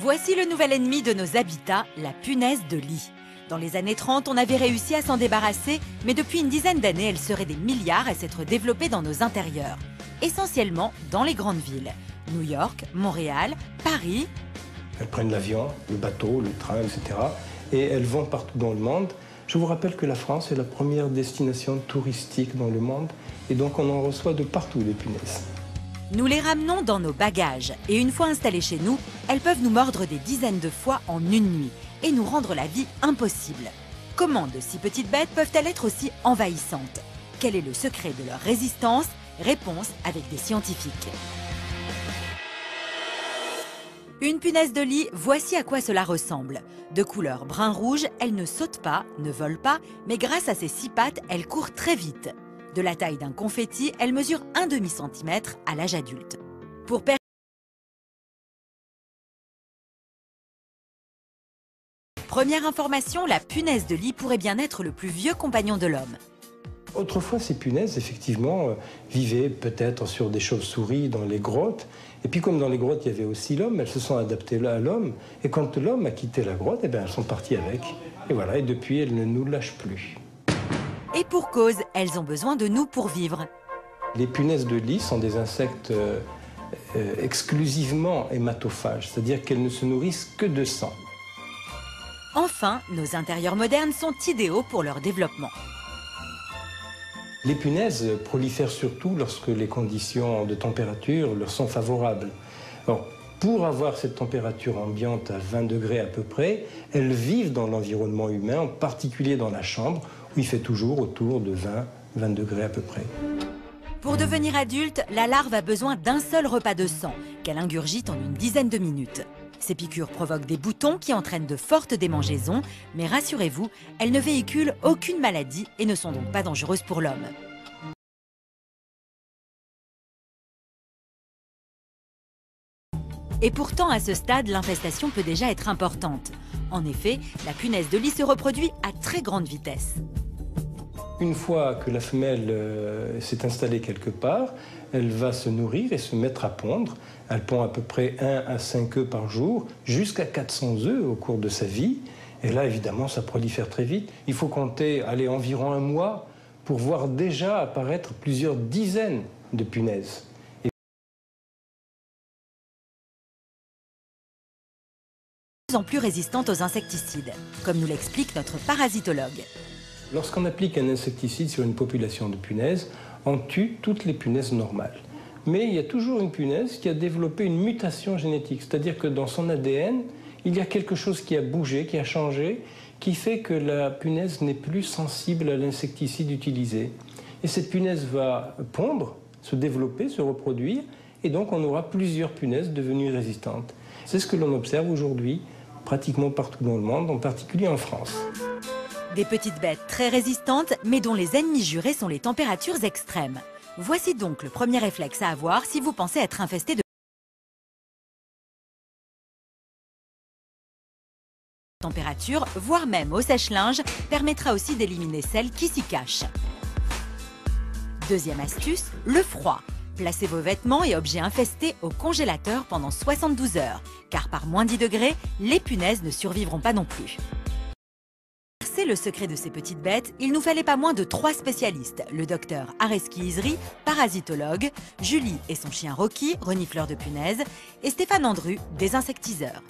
Voici le nouvel ennemi de nos habitats, la punaise de lit. Dans les années 30, on avait réussi à s'en débarrasser, mais depuis une dizaine d'années, elle serait des milliards à s'être développée dans nos intérieurs. Essentiellement dans les grandes villes. New York, Montréal, Paris. Elles prennent l'avion, le bateau, le train, etc. Et elles vont partout dans le monde. Je vous rappelle que la France est la première destination touristique dans le monde. Et donc on en reçoit de partout des punaises. Nous les ramenons dans nos bagages. Et une fois installées chez nous, elles peuvent nous mordre des dizaines de fois en une nuit et nous rendre la vie impossible. Comment de si petites bêtes peuvent-elles être aussi envahissantes? Quel est le secret de leur résistance? Réponse avec des scientifiques. Une punaise de lit, voici à quoi cela ressemble. De couleur brun-rouge, elle ne saute pas, ne vole pas, mais grâce à ses 6 pattes, elle court très vite. De la taille d'un confetti, elle mesure 1,5 cm à l'âge adulte. Première information, la punaise de lit pourrait bien être le plus vieux compagnon de l'homme. Autrefois, ces punaises, effectivement, vivaient peut-être sur des chauves-souris dans les grottes. Et puis, comme dans les grottes, il y avait aussi l'homme, elles se sont adaptées à l'homme. Et quand l'homme a quitté la grotte, eh bien, elles sont parties avec. Et voilà, et depuis, elles ne nous lâchent plus. Et pour cause, elles ont besoin de nous pour vivre. Les punaises de lit sont des insectes exclusivement hématophages, c'est-à-dire qu'elles ne se nourrissent que de sang. Enfin, nos intérieurs modernes sont idéaux pour leur développement. Les punaises prolifèrent surtout lorsque les conditions de température leur sont favorables. Alors, pour avoir cette température ambiante à 20 degrés à peu près, elles vivent dans l'environnement humain, en particulier dans la chambre, où il fait toujours autour de 20 degrés à peu près. Pour devenir adulte, la larve a besoin d'un seul repas de sang, qu'elle ingurgite en une dizaine de minutes. Ces piqûres provoquent des boutons qui entraînent de fortes démangeaisons, mais rassurez-vous, elles ne véhiculent aucune maladie et ne sont donc pas dangereuses pour l'homme. Et pourtant, à ce stade, l'infestation peut déjà être importante. En effet, la punaise de lit se reproduit à très grande vitesse. Une fois que la femelle s'est installée quelque part, elle va se nourrir et se mettre à pondre. Elle pond à peu près 1 à 5 œufs par jour, jusqu'à 400 œufs au cours de sa vie. Et là, évidemment, ça prolifère très vite. Il faut compter environ un mois pour voir déjà apparaître plusieurs dizaines de punaises. En plus résistantes aux insecticides, comme nous l'explique notre parasitologue. Lorsqu'on applique un insecticide sur une population de punaises, on tue toutes les punaises normales. Mais il y a toujours une punaise qui a développé une mutation génétique, c'est-à-dire que dans son ADN, il y a quelque chose qui a bougé, qui a changé, qui fait que la punaise n'est plus sensible à l'insecticide utilisé. Et cette punaise va pondre, se développer, se reproduire, et donc on aura plusieurs punaises devenues résistantes. C'est ce que l'on observe aujourd'hui pratiquement partout dans le monde, en particulier en France. Des petites bêtes très résistantes, mais dont les ennemis jurés sont les températures extrêmes. Voici donc le premier réflexe à avoir si vous pensez être infesté de température, voire même au sèche-linge, permettra aussi d'éliminer celles qui s'y cachent. Deuxième astuce, le froid. Placez vos vêtements et objets infestés au congélateur pendant 72 heures, car par moins 10 degrés, les punaises ne survivront pas non plus. C'est le secret de ces petites bêtes, il nous fallait pas moins de 3 spécialistes, le docteur Areski Izri, parasitologue, Julie et son chien Rocky, renifleur de punaises, et Stéphane Andru, désinsectiseur.